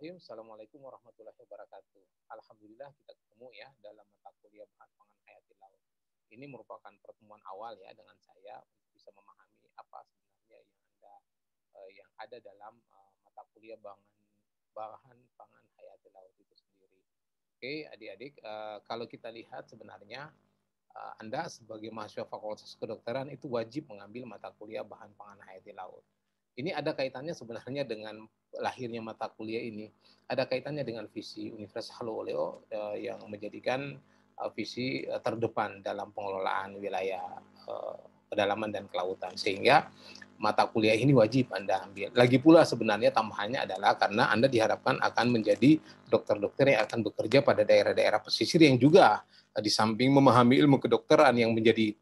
Assalamualaikum warahmatullahi wabarakatuh. Alhamdulillah kita ketemu ya dalam mata kuliah bahan pangan hayati laut. Ini merupakan pertemuan awal ya dengan saya untuk bisa memahami apa sebenarnya yang ada dalam mata kuliah bahan pangan hayati laut itu sendiri. Oke, adik-adik, kalau kita lihat sebenarnya Anda sebagai mahasiswa Fakultas Kedokteran itu wajib mengambil mata kuliah bahan pangan hayati laut. Ini ada kaitannya sebenarnya dengan lahirnya mata kuliah ini. Ada kaitannya dengan visi Universitas Halluoleo yang menjadikan visi terdepan dalam pengelolaan wilayah pedalaman dan kelautan. Sehingga mata kuliah ini wajib Anda ambil. Lagi pula sebenarnya tambahannya adalah karena Anda diharapkan akan menjadi dokter-dokter yang akan bekerja pada daerah-daerah pesisir yang juga di samping memahami ilmu kedokteran yang menjadi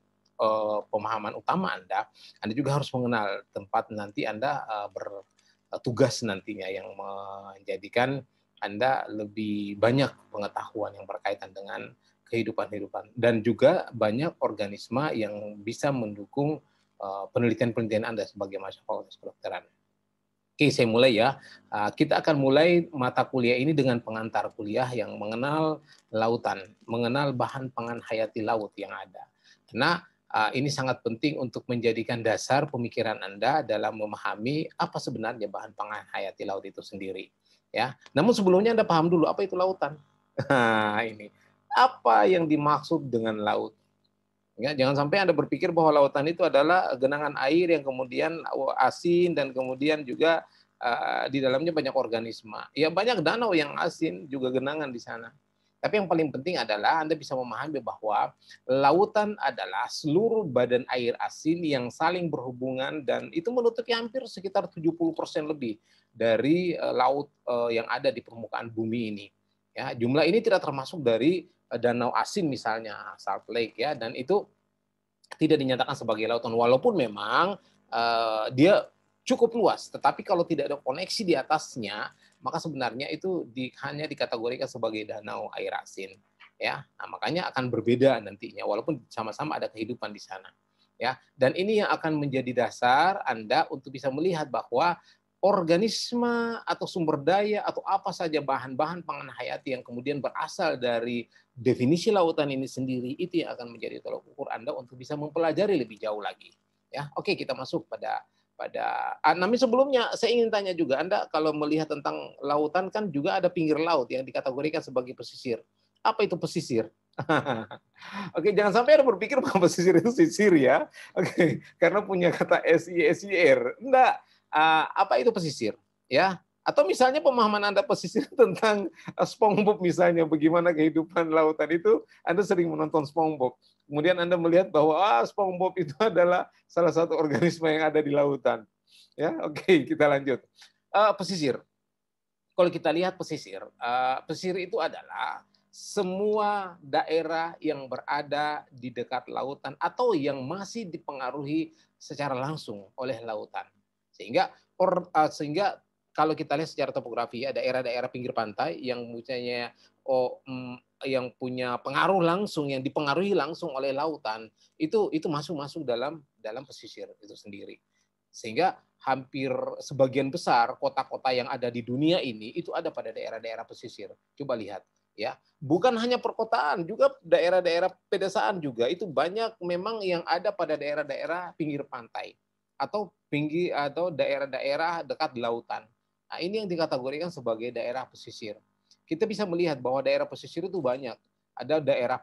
pemahaman utama Anda juga harus mengenal tempat nanti Anda bertugas nantinya yang menjadikan Anda lebih banyak pengetahuan yang berkaitan dengan kehidupan dan juga banyak organisme yang bisa mendukung penelitian-penelitian Anda sebagai mahasiswa Fakultas Kedokteran. Oke, saya mulai ya. Kita akan mulai mata kuliah ini dengan pengantar kuliah yang mengenal lautan, mengenal bahan pangan hayati laut yang ada. Karena ini sangat penting untuk menjadikan dasar pemikiran Anda dalam memahami apa sebenarnya bahan pangan hayati laut itu sendiri. Ya, namun sebelumnya Anda paham dulu apa itu lautan. Nah, ini apa yang dimaksud dengan laut? Ya, jangan sampai Anda berpikir bahwa lautan itu adalah genangan air yang kemudian asin dan kemudian juga di dalamnya banyak organisme. Ya banyak danau yang asin juga genangan di sana. Tapi yang paling penting adalah Anda bisa memahami bahwa lautan adalah seluruh badan air asin yang saling berhubungan dan itu menutupi hampir sekitar 70% lebih dari laut yang ada di permukaan bumi ini. Ya, jumlah ini tidak termasuk dari danau asin misalnya Salt Lake ya, dan itu tidak dinyatakan sebagai lautan walaupun memang dia cukup luas, tetapi kalau tidak ada koneksi di atasnya maka sebenarnya itu hanya dikategorikan sebagai danau air asin ya. Nah, makanya akan berbeda nantinya walaupun sama-sama ada kehidupan di sana ya, dan ini yang akan menjadi dasar Anda untuk bisa melihat bahwa organisme atau sumber daya atau apa saja bahan-bahan pangan hayati yang kemudian berasal dari definisi lautan ini sendiri itu yang akan menjadi tolok ukur Anda untuk bisa mempelajari lebih jauh lagi. Ya, oke kita masuk pada namun sebelumnya saya ingin tanya juga Anda kalau melihat tentang lautan kan juga ada pinggir laut yang dikategorikan sebagai pesisir. Apa itu pesisir? Oke, jangan sampai Anda berpikir bahwa pesisir itu sisir ya. Oke, karena punya kata SIR. Enggak. Apa itu pesisir? Ya, atau misalnya pemahaman Anda pesisir tentang SpongeBob misalnya, bagaimana kehidupan lautan itu, Anda sering menonton SpongeBob. Kemudian Anda melihat bahwa SpongeBob itu adalah salah satu organisme yang ada di lautan. Ya, oke, kita lanjut. Pesisir. Kalau kita lihat pesisir, pesisir itu adalah semua daerah yang berada di dekat lautan atau yang masih dipengaruhi secara langsung oleh lautan. Sehingga kalau kita lihat secara topografi ya, daerah-daerah pinggir pantai yang yang punya pengaruh langsung, yang dipengaruhi langsung oleh lautan, itu masuk dalam pesisir itu sendiri. Sehingga hampir sebagian besar kota-kota yang ada di dunia ini itu ada pada daerah-daerah pesisir. Coba lihat ya, bukan hanya perkotaan, juga daerah-daerah pedesaan juga itu banyak memang yang ada pada daerah-daerah pinggir pantai atau daerah-daerah dekat lautan. Nah, ini yang dikategorikan sebagai daerah pesisir. Kita bisa melihat bahwa daerah pesisir itu banyak. Ada daerah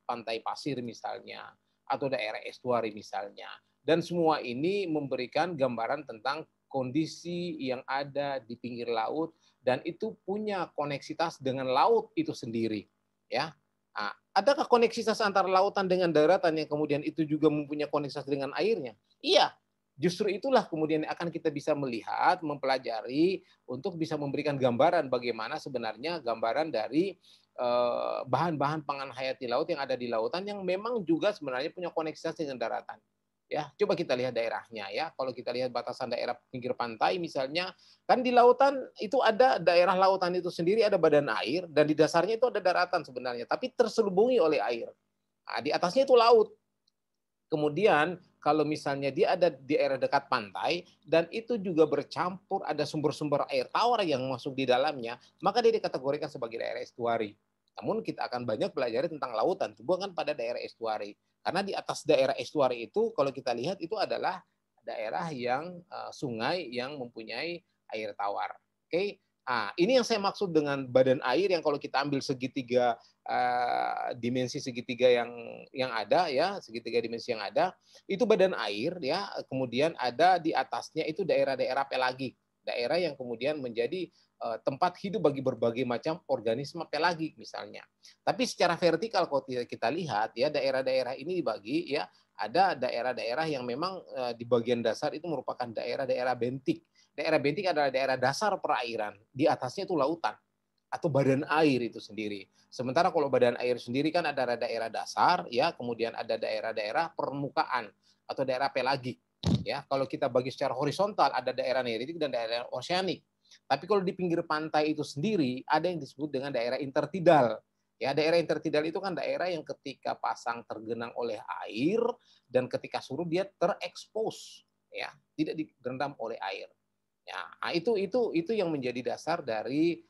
pantai pasir misalnya, atau daerah estuari misalnya. Dan semua ini memberikan gambaran tentang kondisi yang ada di pinggir laut dan itu punya koneksitas dengan laut itu sendiri. Ya, nah, adakah koneksitas antara lautan dengan daratan yang kemudian itu juga mempunyai koneksitas dengan airnya? Iya, justru itulah kemudian akan kita bisa melihat, mempelajari untuk bisa memberikan gambaran bagaimana sebenarnya gambaran dari bahan-bahan pangan hayati laut yang ada di lautan yang memang juga sebenarnya punya koneksitas dengan daratan. Ya, coba kita lihat daerahnya ya. Kalau kita lihat batasan daerah pinggir pantai misalnya, kan di lautan itu ada daerah lautan itu sendiri ada badan air dan di dasarnya itu ada daratan sebenarnya, tapi terselubungi oleh air. Nah, di atasnya itu laut. Kemudian kalau misalnya dia ada di daerah dekat pantai dan itu juga bercampur ada sumber-sumber air tawar yang masuk di dalamnya, maka dia dikategorikan sebagai daerah estuari. Namun kita akan banyak belajar tentang lautan, bukan pada daerah estuari. Karena di atas daerah estuari itu kalau kita lihat itu adalah daerah yang sungai yang mempunyai air tawar. Oke. Nah, ini yang saya maksud dengan badan air yang kalau kita ambil segitiga dimensi segitiga yang ada ya, segitiga dimensi yang ada, itu badan air ya, kemudian ada di atasnya itu daerah-daerah pelagik, daerah yang kemudian menjadi tempat hidup bagi berbagai macam organisme pelagik misalnya. Tapi secara vertikal kalau kita lihat ya, daerah-daerah ini dibagi ya, ada daerah-daerah yang memang di bagian dasar itu merupakan daerah-daerah bentik. Daerah bentik adalah daerah dasar perairan, di atasnya itu lautan atau badan air itu sendiri. Sementara kalau badan air sendiri kan ada daerah dasar ya, kemudian ada daerah-daerah permukaan atau daerah pelagik. Ya, kalau kita bagi secara horizontal ada daerah neritik dan daerah oseanik. Tapi kalau di pinggir pantai itu sendiri ada yang disebut dengan daerah intertidal. Ya, daerah intertidal itu kan daerah yang ketika pasang tergenang oleh air dan ketika surut dia terekspos ya, tidak direndam oleh air. Ya, nah itu yang menjadi dasar dari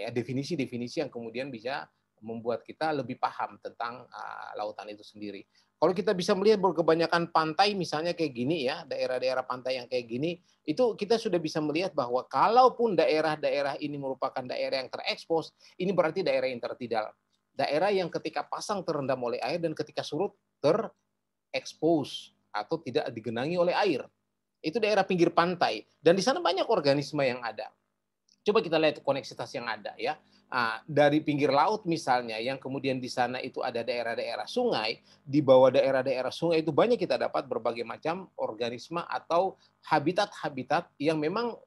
definisi-definisi yang kemudian bisa membuat kita lebih paham tentang lautan itu sendiri. Kalau kita bisa melihat kebanyakan pantai misalnya kayak gini ya, daerah-daerah pantai yang kayak gini, itu kita sudah bisa melihat bahwa kalaupun daerah-daerah ini merupakan daerah yang terekspos, ini berarti daerah yang tertidal. Daerah yang ketika pasang terendam oleh air dan ketika surut terekspos atau tidak digenangi oleh air. Itu daerah pinggir pantai dan di sana banyak organisme yang ada. Coba kita lihat koneksitas yang ada ya. Dari pinggir laut misalnya yang kemudian di sana itu ada daerah-daerah sungai, di bawah daerah-daerah sungai itu banyak kita dapat berbagai macam organisme atau habitat-habitat yang memang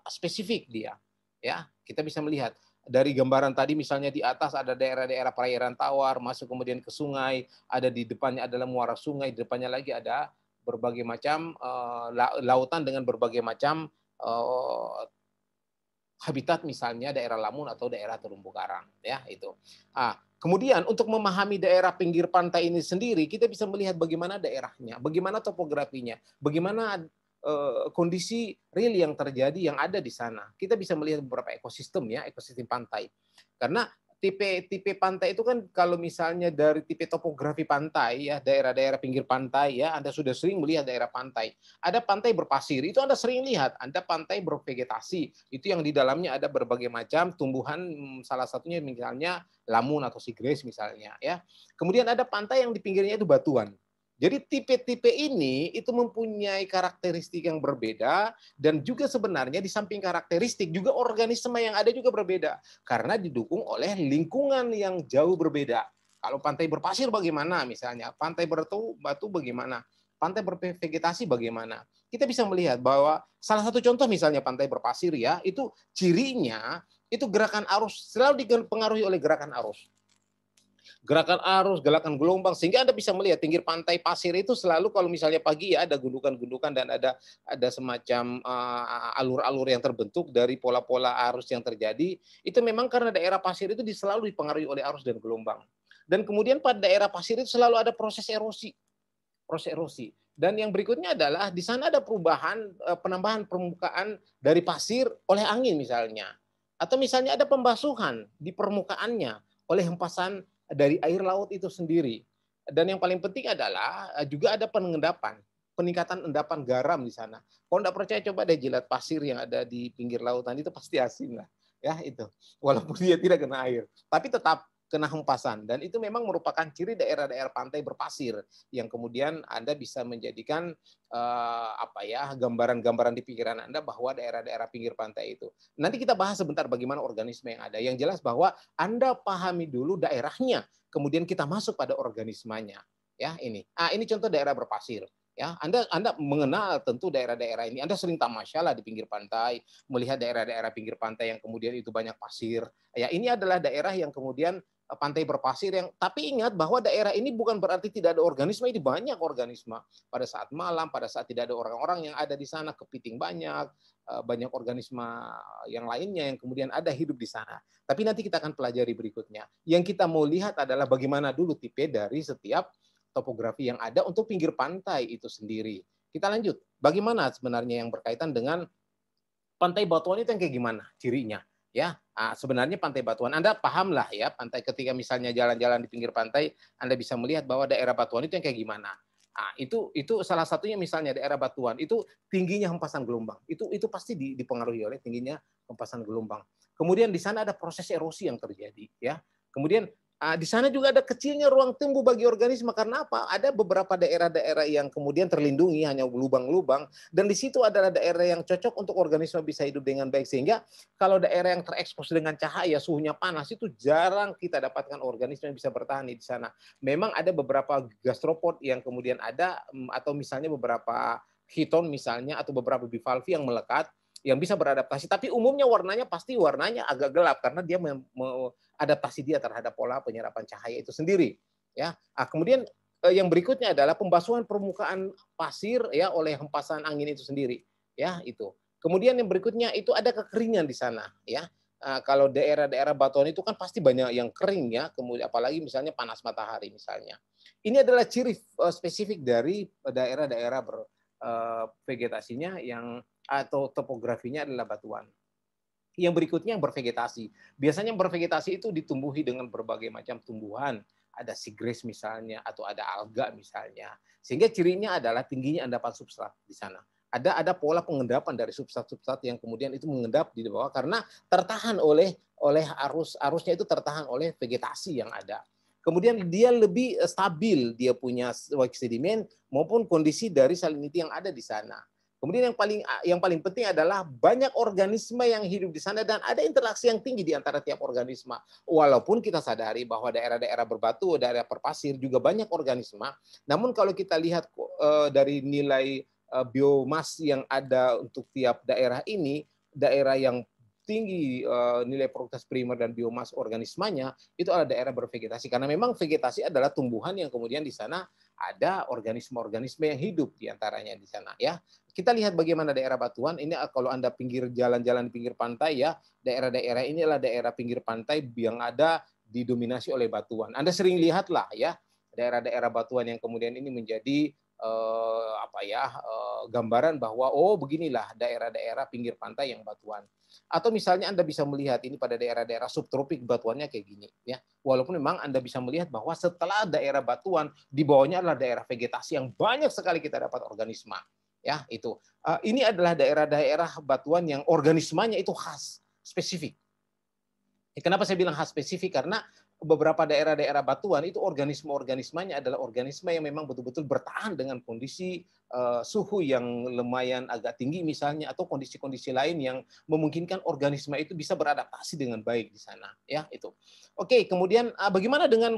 spesifik dia. Ya, kita bisa melihat dari gambaran tadi misalnya di atas ada daerah-daerah perairan tawar, masuk kemudian ke sungai, ada di depannya adalah muara sungai, di depannya lagi ada berbagai macam lautan dengan berbagai macam habitat misalnya daerah lamun atau daerah terumbu karang ya itu. Kemudian untuk memahami daerah pinggir pantai ini sendiri kita bisa melihat bagaimana daerahnya, bagaimana topografinya, bagaimana kondisi real yang terjadi yang ada di sana. Kita bisa melihat beberapa ekosistem ya, ekosistem pantai. Karena tipe pantai itu kan kalau misalnya dari tipe topografi pantai ya, daerah-daerah pinggir pantai ya, Anda sudah sering melihat daerah pantai. Ada pantai berpasir, itu Anda sering lihat. Ada pantai bervegetasi, itu yang di dalamnya ada berbagai macam tumbuhan, salah satunya misalnya lamun atau sigres misalnya ya. Kemudian ada pantai yang di pinggirnya itu batuan. Jadi tipe-tipe ini itu mempunyai karakteristik yang berbeda dan juga sebenarnya di samping karakteristik juga organisme yang ada juga berbeda karena didukung oleh lingkungan yang jauh berbeda. Kalau pantai berpasir bagaimana misalnya, pantai batu bagaimana, pantai bervegetasi bagaimana. Kita bisa melihat bahwa salah satu contoh misalnya pantai berpasir ya, itu cirinya itu gerakan arus selalu dipengaruhi oleh gerakan arus. Gerakan arus, gerakan gelombang, sehingga Anda bisa melihat pinggir pantai pasir itu selalu kalau misalnya pagi ya ada gundukan-gundukan dan ada semacam alur-alur yang terbentuk dari pola-pola arus yang terjadi. Itu memang karena daerah pasir itu selalu dipengaruhi oleh arus dan gelombang. Dan kemudian pada daerah pasir itu selalu ada proses erosi. Dan yang berikutnya adalah di sana ada perubahan penambahan permukaan dari pasir oleh angin misalnya. Atau misalnya ada pembasuhan di permukaannya oleh hempasan dari air laut itu sendiri. Dan yang paling penting adalah juga ada pengendapan, peningkatan endapan garam di sana. Kalau tidak percaya coba deh jilat pasir yang ada di pinggir lautan itu pasti asin lah. Ya itu. Walaupun dia tidak kena air, tapi tetap kena hempasan dan itu memang merupakan ciri daerah-daerah pantai berpasir yang kemudian Anda bisa menjadikan gambaran-gambaran di pikiran Anda bahwa daerah-daerah pinggir pantai itu. Nanti kita bahas sebentar bagaimana organisme yang ada. Yang jelas bahwa Anda pahami dulu daerahnya, kemudian kita masuk pada organismenya. Ya, ini. Ini contoh daerah berpasir. Ya, Anda mengenal tentu daerah-daerah ini. Anda sering tamasya di pinggir pantai, melihat daerah-daerah pinggir pantai yang kemudian itu banyak pasir. Ya, ini adalah daerah yang kemudian pantai berpasir yang tapi ingat bahwa daerah ini bukan berarti tidak ada organisme, ini banyak organisme. Pada saat malam, pada saat tidak ada orang-orang yang ada di sana, kepiting banyak organisme yang lainnya yang kemudian ada hidup di sana. Tapi nanti kita akan pelajari berikutnya. Yang kita mau lihat adalah bagaimana dulu tipe dari setiap topografi yang ada untuk pinggir pantai itu sendiri. Kita lanjut. Bagaimana sebenarnya yang berkaitan dengan pantai Batuan itu yang kayak gimana cirinya? Ya, sebenarnya pantai Batuan Anda paham lah ya, pantai ketika misalnya jalan-jalan di pinggir pantai, Anda bisa melihat bahwa daerah Batuan itu yang kayak gimana. Itu salah satunya misalnya daerah Batuan itu tingginya hempasan gelombang. Itu pasti dipengaruhi oleh tingginya hempasan gelombang. Kemudian di sana ada proses erosi yang terjadi ya. Kemudian di sana juga ada kecilnya ruang tumbuh bagi organisme karena apa? Ada beberapa daerah-daerah yang kemudian terlindungi hanya lubang-lubang dan di situ adalah daerah yang cocok untuk organisme bisa hidup dengan baik sehingga kalau daerah yang terekspos dengan cahaya suhunya panas itu jarang kita dapatkan organisme yang bisa bertahan di sana. Memang ada beberapa gastropod yang kemudian ada atau misalnya beberapa hiton misalnya atau beberapa bivalvi yang melekat yang bisa beradaptasi, tapi umumnya warnanya pasti warnanya agak gelap karena dia adaptasi dia terhadap pola penyerapan cahaya itu sendiri. Ya, kemudian yang berikutnya adalah pembasuhan permukaan pasir ya oleh hempasan angin itu sendiri. Ya, itu. Kemudian yang berikutnya itu ada kekeringan di sana. Ya, kalau daerah-daerah Batuan itu kan pasti banyak yang kering ya, kemudian apalagi misalnya panas matahari misalnya. Ini adalah ciri spesifik dari daerah-daerah vegetasinya yang atau topografinya adalah batuan. Yang berikutnya yang bervegetasi. Biasanya bervegetasi itu ditumbuhi dengan berbagai macam tumbuhan. Ada seagrass misalnya, atau ada alga misalnya. Sehingga cirinya adalah tingginya endapan substrat di sana. Ada pola pengendapan dari substrat-substrat yang kemudian itu mengendap di bawah karena tertahan oleh arusnya itu tertahan oleh vegetasi yang ada. Kemudian dia lebih stabil, dia punya baik sedimen maupun kondisi dari salinity yang ada di sana. Kemudian yang paling penting adalah banyak organisme yang hidup di sana dan ada interaksi yang tinggi di antara tiap organisme. Walaupun kita sadari bahwa daerah-daerah berbatu, daerah berpasir juga banyak organisme, namun kalau kita lihat dari nilai biomas yang ada untuk tiap daerah ini, daerah yang tinggi nilai produktivitas primer dan biomas organismenya itu adalah daerah bervegetasi karena memang vegetasi adalah tumbuhan yang kemudian di sana ada organisme-organisme yang hidup di antaranya di sana ya. Kita lihat bagaimana daerah Batuan ini kalau Anda pinggir jalan-jalan di pinggir pantai ya, daerah-daerah ini adalah daerah pinggir pantai yang ada didominasi oleh batuan. Anda sering lihatlah ya daerah-daerah batuan yang kemudian ini menjadi gambaran bahwa oh beginilah daerah-daerah pinggir pantai yang batuan. Atau misalnya Anda bisa melihat ini pada daerah-daerah subtropik batuannya kayak gini ya. Walaupun memang Anda bisa melihat bahwa setelah daerah batuan di bawahnya adalah daerah vegetasi yang banyak sekali kita dapat organisme. Ya, itu. Ini adalah daerah-daerah batuan yang organismenya itu khas, spesifik. Kenapa saya bilang khas spesifik? Karena beberapa daerah-daerah batuan itu organisme-organismenya adalah organisme yang memang betul-betul bertahan dengan kondisi suhu yang lumayan agak tinggi misalnya atau kondisi-kondisi lain yang memungkinkan organisme itu bisa beradaptasi dengan baik di sana ya itu. Oke, kemudian bagaimana dengan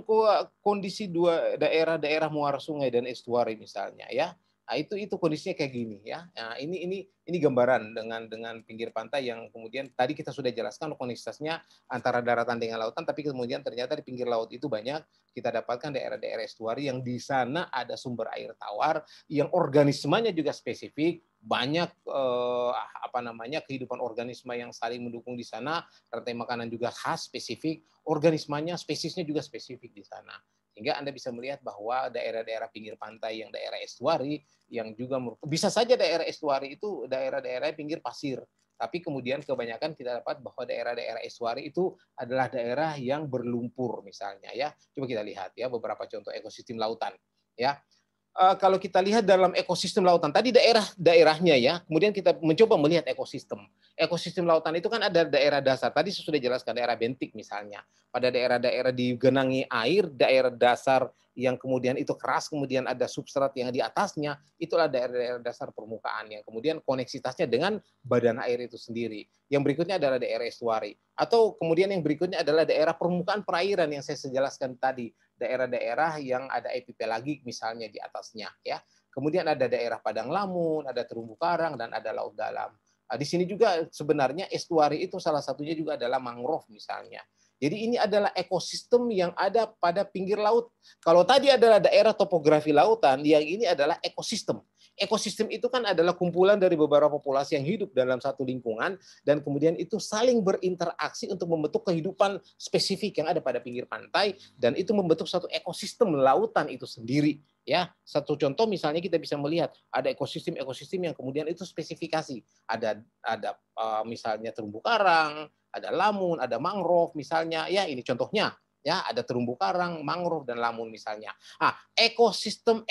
kondisi dua daerah-daerah muara sungai dan estuari misalnya ya? Nah, itu kondisinya kayak gini ya. Nah, ini gambaran dengan pinggir pantai yang kemudian tadi kita sudah jelaskan koneksitasnya antara daratan dengan lautan, tapi kemudian ternyata di pinggir laut itu banyak kita dapatkan daerah-daerah estuari yang di sana ada sumber air tawar yang organismenya juga spesifik, banyak kehidupan organisme yang saling mendukung di sana, rantai makanan juga khas spesifik, organismenya spesiesnya juga spesifik di sana. Sehingga Anda bisa melihat bahwa daerah-daerah pinggir pantai yang daerah estuari yang juga bisa saja daerah estuari itu daerah-daerah pinggir pasir. Tapi kemudian kebanyakan kita dapat bahwa daerah-daerah estuari itu adalah daerah yang berlumpur misalnya ya. Coba kita lihat ya beberapa contoh ekosistem lautan ya. Kalau kita lihat dalam ekosistem lautan tadi daerah-daerahnya ya, kemudian kita mencoba melihat ekosistem. Ekosistem lautan itu kan ada daerah dasar. Tadi sudah jelaskan daerah bentik misalnya. Pada daerah-daerah digenangi air, daerah dasar yang kemudian itu keras, kemudian ada substrat yang di atasnya, itulah daerah-daerah dasar permukaan yang kemudian koneksitasnya dengan badan air itu sendiri. Yang berikutnya adalah daerah estuari. Atau kemudian yang berikutnya adalah daerah permukaan perairan yang saya jelaskan tadi. Daerah-daerah yang ada epipelagik misalnya di atasnya ya. Kemudian ada daerah padang lamun, ada terumbu karang dan ada laut dalam. Di sini juga sebenarnya estuari itu salah satunya juga adalah mangrove misalnya. Jadi ini adalah ekosistem yang ada pada pinggir laut. Kalau tadi adalah daerah topografi lautan, yang ini adalah ekosistem. Ekosistem itu kan adalah kumpulan dari beberapa populasi yang hidup dalam satu lingkungan dan kemudian itu saling berinteraksi untuk membentuk kehidupan spesifik yang ada pada pinggir pantai dan itu membentuk satu ekosistem lautan itu sendiri. Ya, satu contoh misalnya kita bisa melihat ada ekosistem yang kemudian itu spesifikasi. Ada misalnya terumbu karang, ada lamun, ada mangrove misalnya. Ya, ini contohnya. Ya, ada terumbu karang, mangrove dan lamun misalnya. Ah, ekosistem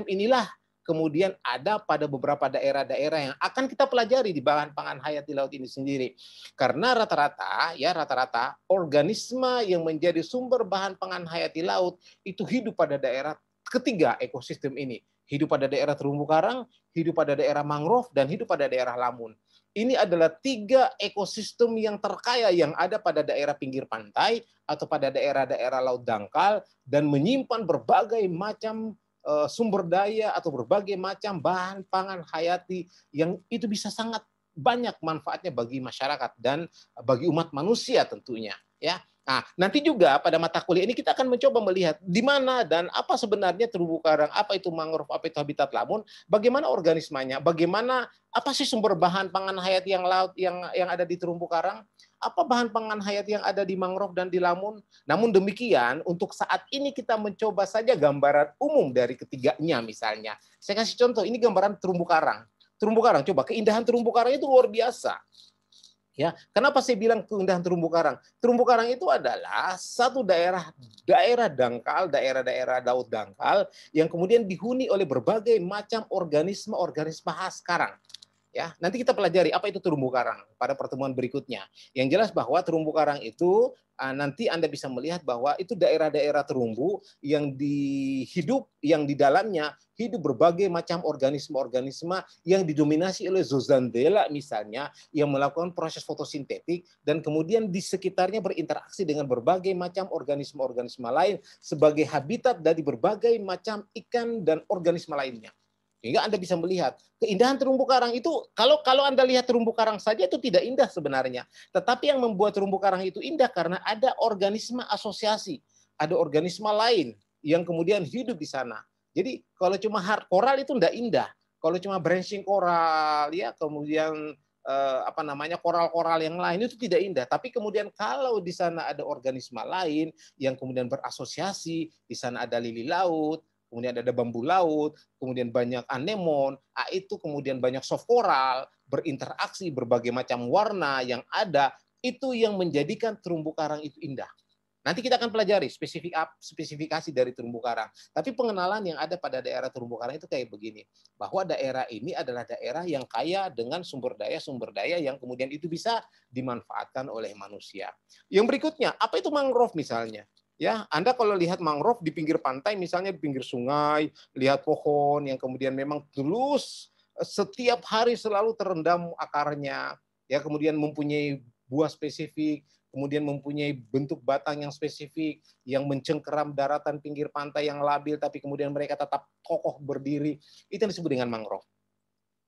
inilah kemudian ada pada beberapa daerah-daerah yang akan kita pelajari di bahan pangan hayati laut ini sendiri. Karena rata-rata organisme yang menjadi sumber bahan pangan hayati laut itu hidup pada daerah ketiga ekosistem ini. Hidup pada daerah terumbu karang, hidup pada daerah mangrove, dan hidup pada daerah lamun. Ini adalah 3 ekosistem yang terkaya yang ada pada daerah pinggir pantai atau pada daerah-daerah laut dangkal dan menyimpan berbagai macam sumber daya atau berbagai macam bahan pangan hayati yang itu bisa sangat banyak manfaatnya bagi masyarakat dan bagi umat manusia tentunya. Ya, nah, nanti juga pada mata kuliah ini kita akan mencoba melihat di mana dan apa sebenarnya terumbu karang, apa itu mangrove, apa itu habitat lamun, bagaimana organismenya, bagaimana apa sih sumber bahan pangan hayati yang laut yang ada di terumbu karang, apa bahan pangan hayati yang ada di mangrove dan di lamun. Namun demikian, untuk saat ini kita mencoba saja gambaran umum dari ketiganya misalnya. Saya kasih contoh, ini gambaran terumbu karang. Terumbu karang, coba keindahan terumbu karang itu luar biasa. Ya, kenapa saya bilang keindahan terumbu karang? Terumbu karang itu adalah satu daerah dangkal, daerah-daerah laut dangkal yang kemudian dihuni oleh berbagai macam organisme khas karang. Ya, nanti kita pelajari apa itu terumbu karang pada pertemuan berikutnya. Yang jelas bahwa terumbu karang itu nanti Anda bisa melihat bahwa itu daerah-daerah terumbu yang yang di dalamnya hidup berbagai macam organisme-organisme yang didominasi oleh zooxanthella misalnya yang melakukan proses fotosintetik dan kemudian di sekitarnya berinteraksi dengan berbagai macam organisme-organisme lain sebagai habitat dari berbagai macam ikan dan organisme lainnya. Sehingga Anda bisa melihat keindahan terumbu karang itu, kalau Anda lihat terumbu karang saja itu tidak indah sebenarnya. Tetapi yang membuat terumbu karang itu indah karena ada organisme asosiasi, ada organisme lain yang kemudian hidup di sana. Jadi kalau cuma koral itu tidak indah. Kalau cuma branching koral, ya kemudian koral-koral yang lain itu tidak indah. Tapi kemudian kalau di sana ada organisme lain yang kemudian berasosiasi, di sana ada lili laut, kemudian ada bambu laut, kemudian banyak anemon, itu kemudian banyak soft coral, berinteraksi berbagai macam warna yang ada, itu yang menjadikan terumbu karang itu indah. Nanti kita akan pelajari spesifikasi dari terumbu karang. Tapi pengenalan yang ada pada daerah terumbu karang itu kayak begini, bahwa daerah ini adalah daerah yang kaya dengan sumber daya yang kemudian itu bisa dimanfaatkan oleh manusia. Yang berikutnya, apa itu mangrove misalnya? Ya, Anda kalau lihat mangrove di pinggir pantai, misalnya di pinggir sungai, lihat pohon yang kemudian memang tulus, setiap hari selalu terendam akarnya, ya kemudian mempunyai buah spesifik, kemudian mempunyai bentuk batang yang spesifik, yang mencengkeram daratan pinggir pantai yang labil, tapi kemudian mereka tetap kokoh berdiri, itu yang disebut dengan mangrove.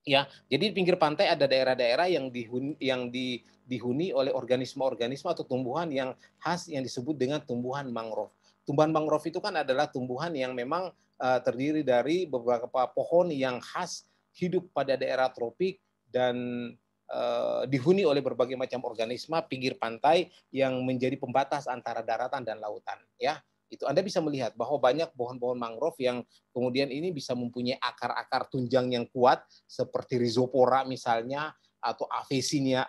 Ya, jadi di pinggir pantai ada daerah-daerah yang dihuni oleh organisme-organisme atau tumbuhan yang khas yang disebut dengan tumbuhan mangrove. Tumbuhan mangrove itu kan adalah tumbuhan yang memang terdiri dari beberapa pohon yang khas hidup pada daerah tropik dan dihuni oleh berbagai macam organisme pinggir pantai yang menjadi pembatas antara daratan dan lautan. Ya, itu Anda bisa melihat bahwa banyak pohon-pohon mangrove yang kemudian ini bisa mempunyai akar-akar tunjang yang kuat seperti rhizopora misalnya atau Avicennia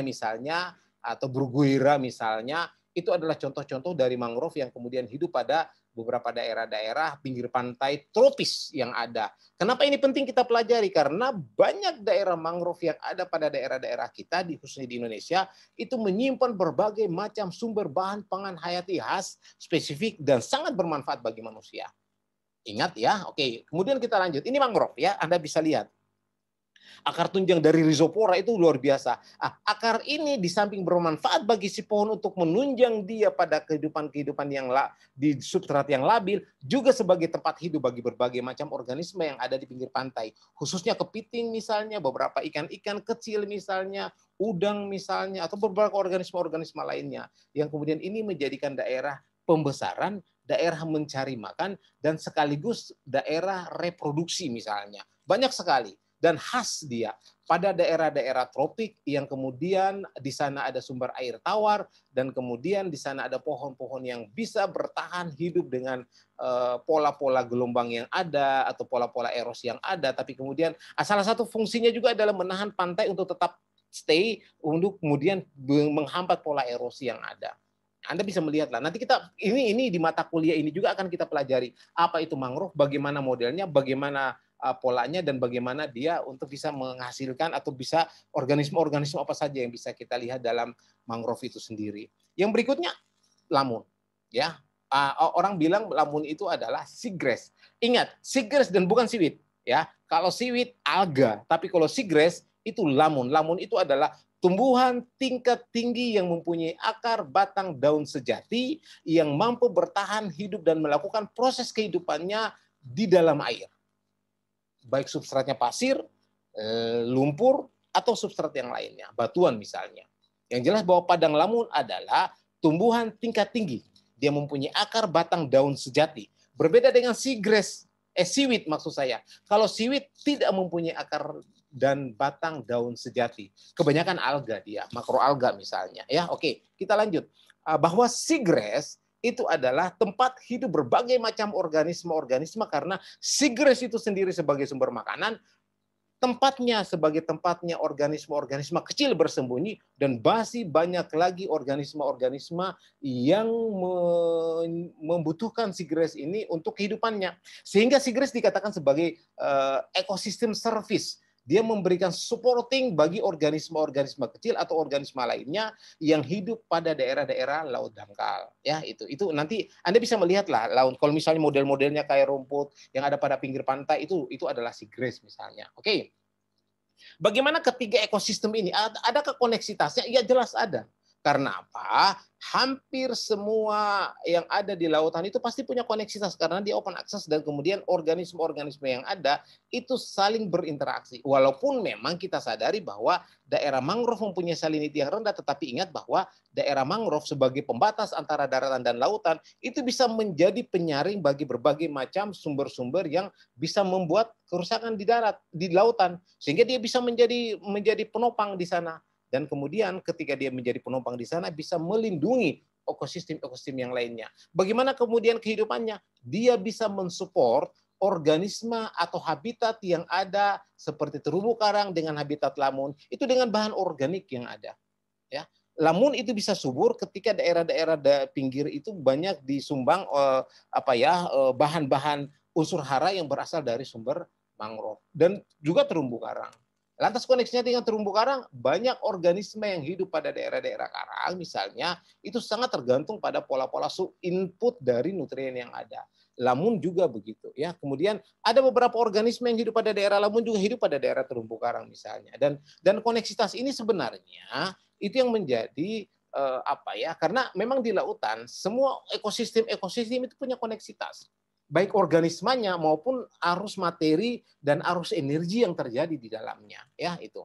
misalnya atau Bruguiera misalnya, itu adalah contoh-contoh dari mangrove yang kemudian hidup pada beberapa daerah-daerah pinggir pantai tropis yang ada. Kenapa ini penting kita pelajari? Karena banyak daerah mangrove yang ada pada daerah-daerah kita, khususnya di Indonesia, itu menyimpan berbagai macam sumber bahan pangan hayati khas, spesifik, dan sangat bermanfaat bagi manusia. Ingat ya, oke. Kemudian kita lanjut. Ini mangrove ya, Anda bisa lihat. Akar tunjang dari rhizopora itu luar biasa. Akar ini di samping bermanfaat bagi si pohon untuk menunjang dia pada kehidupan yang di substrat yang labil, juga sebagai tempat hidup bagi berbagai macam organisme yang ada di pinggir pantai. Khususnya kepiting misalnya, beberapa ikan-ikan kecil misalnya, udang misalnya, atau beberapa organisme-organisme lainnya. Yang kemudian ini menjadikan daerah pembesaran daerah mencari makan, dan sekaligus daerah reproduksi misalnya. Banyak sekali. Dan khas dia pada daerah-daerah tropik yang kemudian di sana ada sumber air tawar, dan kemudian di sana ada pohon-pohon yang bisa bertahan hidup dengan pola-pola gelombang yang ada atau pola-pola erosi yang ada. Tapi kemudian salah satu fungsinya juga adalah menahan pantai untuk tetap stay, untuk kemudian menghambat pola erosi yang ada. Anda bisa melihatlah. Nanti kita ini di mata kuliah ini juga akan kita pelajari apa itu mangrove, bagaimana modelnya, bagaimana polanya, dan bagaimana dia untuk bisa menghasilkan atau bisa organisme-organisme apa saja yang bisa kita lihat dalam mangrove itu sendiri. Yang berikutnya lamun, ya. Orang bilang lamun itu adalah seagrass. Ingat, seagrass dan bukan seaweed, ya. Kalau seaweed alga, tapi kalau seagrass itu lamun. Lamun itu adalah tumbuhan tingkat tinggi yang mempunyai akar, batang, daun sejati yang mampu bertahan hidup dan melakukan proses kehidupannya di dalam air. Baik substratnya pasir, lumpur, atau substrat yang lainnya, batuan misalnya. Yang jelas bahwa padang lamun adalah tumbuhan tingkat tinggi. Dia mempunyai akar, batang, daun sejati. Berbeda dengan seagrass, seaweed maksud saya. Kalau seaweed tidak mempunyai akar dan batang daun sejati. Kebanyakan alga dia, makroalga misalnya. Ya, oke, kita lanjut. Bahwa seagrass itu adalah tempat hidup berbagai macam organisme-organisme, karena seagrass itu sendiri sebagai sumber makanan, tempatnya sebagai tempatnya organisme-organisme kecil bersembunyi, dan masih banyak lagi organisme-organisme yang membutuhkan seagrass ini untuk kehidupannya. Sehingga seagrass dikatakan sebagai ekosistem service. Dia memberikan supporting bagi organisme-organisme kecil atau organisme lainnya yang hidup pada daerah-daerah laut dangkal. Ya, itu nanti Anda bisa melihat lah laut. Kalau misalnya model-modelnya kayak rumput yang ada pada pinggir pantai, itu adalah seagrass misalnya. Oke. Bagaimana ketiga ekosistem ini? Adakah koneksitasnya? Ya, jelas ada. Karena apa? Hampir semua yang ada di lautan itu pasti punya koneksitas karena dia open access, dan kemudian organisme-organisme yang ada itu saling berinteraksi. Walaupun memang kita sadari bahwa daerah mangrove mempunyai salinity yang rendah, tetapi ingat bahwa daerah mangrove sebagai pembatas antara daratan dan lautan itu bisa menjadi penyaring bagi berbagai macam sumber-sumber yang bisa membuat kerusakan di darat, di lautan, sehingga dia bisa menjadi penopang di sana. Dan kemudian ketika dia menjadi penopang di sana bisa melindungi ekosistem-ekosistem yang lainnya. Bagaimana kemudian kehidupannya? Dia bisa mensupport organisme atau habitat yang ada seperti terumbu karang dengan habitat lamun itu dengan bahan organik yang ada. Ya, lamun itu bisa subur ketika daerah-daerah pinggir itu banyak disumbang bahan-bahan unsur hara yang berasal dari sumber mangrove dan juga terumbu karang. Lantas koneksinya dengan terumbu karang, banyak organisme yang hidup pada daerah-daerah karang misalnya, itu sangat tergantung pada pola-pola input dari nutrien yang ada. Lamun juga begitu ya. Kemudian ada beberapa organisme yang hidup pada daerah lamun juga hidup pada daerah terumbu karang misalnya. Dan koneksitas ini sebenarnya itu yang menjadi karena memang di lautan semua ekosistem itu punya koneksitas, baik organismenya maupun arus materi dan arus energi yang terjadi di dalamnya, ya itu.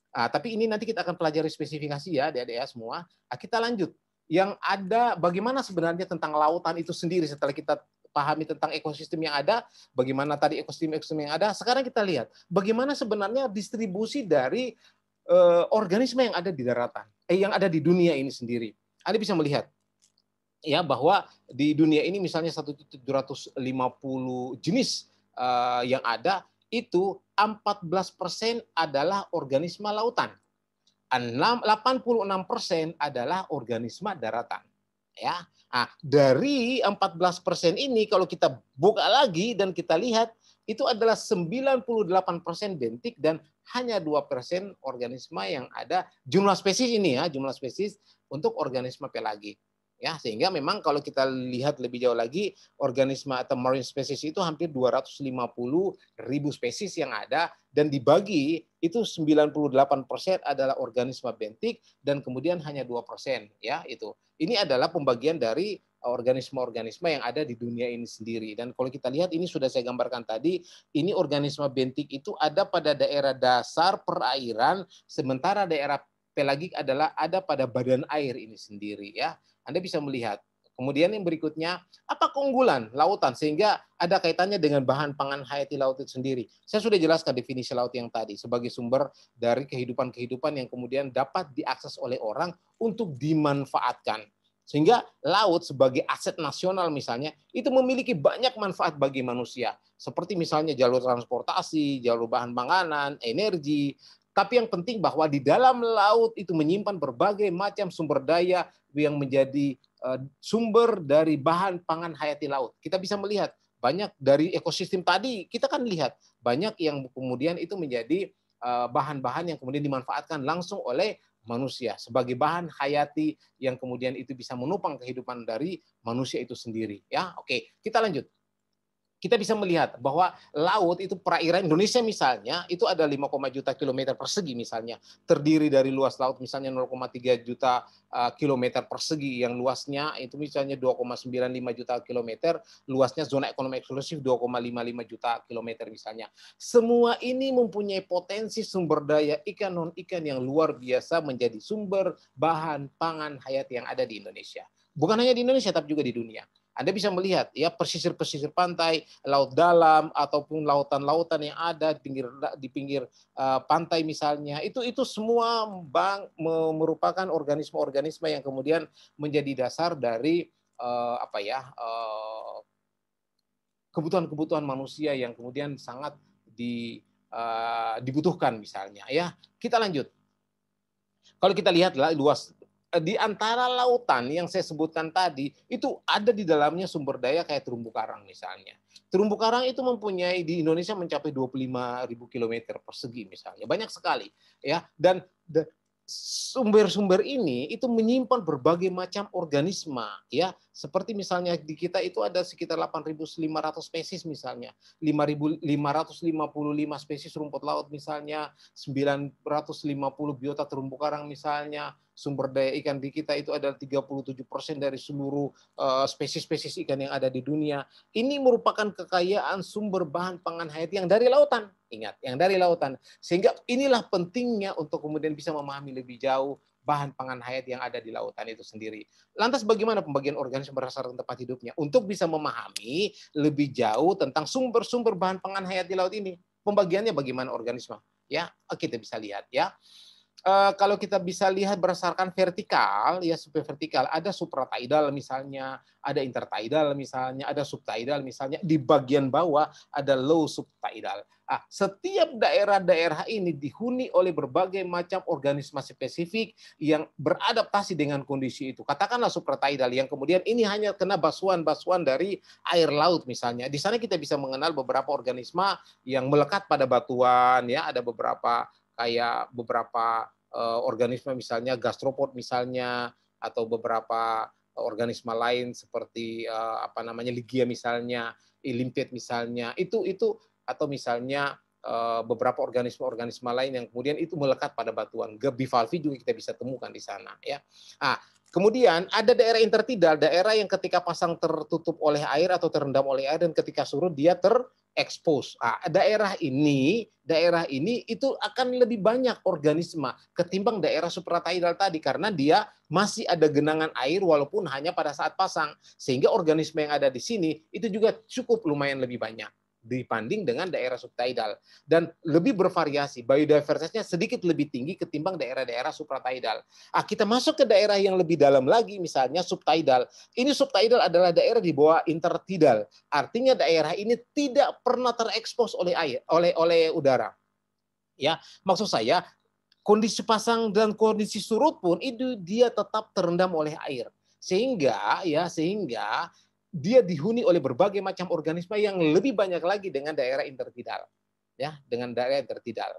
Tapi ini nanti kita akan pelajari spesifikasi ya, adik-adik ya semua. Kita lanjut. Yang ada bagaimana sebenarnya tentang lautan itu sendiri setelah kita pahami tentang ekosistem yang ada, bagaimana tadi ekosistem yang ada. Sekarang kita lihat bagaimana sebenarnya distribusi dari organisme yang ada di daratan, yang ada di dunia ini sendiri. Anda bisa melihat ya bahwa di dunia ini misalnya 1.750 jenis yang ada, itu 14% adalah organisme lautan. 86% adalah organisme daratan. Ya. Nah, dari 14% ini kalau kita buka lagi dan kita lihat itu adalah 98% bentik dan hanya 2% organisme yang ada, jumlah spesies ini ya, jumlah spesies untuk organisme pelagik. Ya, sehingga memang kalau kita lihat lebih jauh lagi, organisme atau marine species itu hampir 250.000 spesies yang ada, dan dibagi itu 98% adalah organisme bentik dan kemudian hanya 2% ya itu. Ini adalah pembagian dari organisme-organisme yang ada di dunia ini sendiri. Dan kalau kita lihat ini sudah saya gambarkan tadi, ini organisme bentik itu ada pada daerah dasar perairan, sementara daerah pelagik adalah ada pada badan air ini sendiri ya. Anda bisa melihat Kemudian yang berikutnya, apa keunggulan lautan sehingga ada kaitannya dengan bahan pangan hayati laut itu sendiri. Saya sudah jelaskan definisi laut yang tadi sebagai sumber dari kehidupan-kehidupan yang kemudian dapat diakses oleh orang untuk dimanfaatkan. Sehingga laut sebagai aset nasional misalnya, itu memiliki banyak manfaat bagi manusia. Seperti misalnya jalur transportasi, jalur bahan panganan, energi. Tapi yang penting bahwa di dalam laut itu menyimpan berbagai macam sumber daya yang menjadi sumber dari bahan pangan hayati laut. Kita bisa melihat banyak dari ekosistem tadi, kita kan lihat banyak yang kemudian itu menjadi bahan-bahan yang kemudian dimanfaatkan langsung oleh manusia sebagai bahan hayati yang kemudian itu bisa menopang kehidupan dari manusia itu sendiri. Ya, oke, kita lanjut. Kita bisa melihat bahwa laut itu perairan Indonesia misalnya itu ada 5, juta kilometer persegi misalnya, terdiri dari luas laut misalnya 0,3 juta kilometer persegi, yang luasnya itu misalnya 2,95 juta kilometer, luasnya zona ekonomi eksklusif 2,55 juta kilometer misalnya. Semua ini mempunyai potensi sumber daya ikan non ikan yang luar biasa menjadi sumber bahan pangan hayati yang ada di Indonesia. Bukan hanya di Indonesia tapi juga di dunia. Anda bisa melihat ya pesisir-pesisir pantai, laut dalam ataupun lautan-lautan yang ada di pinggir pantai misalnya, itu semua merupakan organisme-organisme yang kemudian menjadi dasar dari kebutuhan-kebutuhan manusia yang kemudian sangat dibutuhkan misalnya ya. Kita lanjut. Kalau kita lihat luas di antara lautan yang saya sebutkan tadi, itu ada di dalamnya sumber daya kayak terumbu karang misalnya. Terumbu karang itu mempunyai di Indonesia mencapai 25.000 kilometer persegi misalnya. Banyak sekali ya. Dan sumber-sumber ini itu menyimpan berbagai macam organisme ya, seperti misalnya di kita itu ada sekitar 8.500 spesies misalnya, 5.555 spesies rumput laut misalnya, 950 biota terumbu karang misalnya, sumber daya ikan di kita itu adalah 37% dari seluruh spesies-spesies ikan yang ada di dunia. Ini merupakan kekayaan sumber bahan pangan hayati yang dari lautan. Ingat, yang dari lautan. Sehingga inilah pentingnya untuk kemudian bisa memahami lebih jauh bahan pangan hayati yang ada di lautan itu sendiri. Lantas bagaimana pembagian organisme berdasarkan tempat hidupnya? Untuk bisa memahami lebih jauh tentang sumber-sumber bahan pangan hayati laut ini. Pembagiannya bagaimana organisme? Ya, kita bisa lihat ya. Kalau kita bisa lihat berdasarkan vertikal, ya super vertikal, ada supratidal misalnya, ada intertidal misalnya, ada subtidal misalnya, di bagian bawah ada low subtidal. Setiap daerah-daerah ini dihuni oleh berbagai macam organisme spesifik yang beradaptasi dengan kondisi itu. Katakanlah supratidal yang kemudian ini hanya kena basuhan-basuhan dari air laut misalnya. Di sana kita bisa mengenal beberapa organisme yang melekat pada batuan, ya, ada beberapa organisme misalnya gastropod misalnya, atau beberapa organisme lain seperti ligia misalnya, limpet misalnya, itu atau misalnya beberapa organisme-organisme lain yang kemudian itu melekat pada batuan. Bivalvi juga kita bisa temukan di sana ya. Kemudian ada daerah intertidal, daerah yang ketika pasang tertutup oleh air atau terendam oleh air dan ketika surut dia terekspos. Daerah ini itu akan lebih banyak organisme ketimbang daerah supratidal tadi karena dia masih ada genangan air walaupun hanya pada saat pasang, sehingga organisme yang ada di sini itu juga cukup lumayan lebih banyak dibanding dengan daerah subtidal dan lebih bervariasi, biodiversitasnya sedikit lebih tinggi ketimbang daerah-daerah supratidal. Kita masuk ke daerah yang lebih dalam lagi, misalnya subtidal. Ini subtidal adalah daerah di bawah intertidal, artinya daerah ini tidak pernah terekspos oleh air, oleh udara. Ya, maksud saya kondisi pasang dan kondisi surut pun itu dia tetap terendam oleh air, sehingga dia dihuni oleh berbagai macam organisme yang lebih banyak lagi dengan daerah intertidal. Ya, dengan daerah intertidal.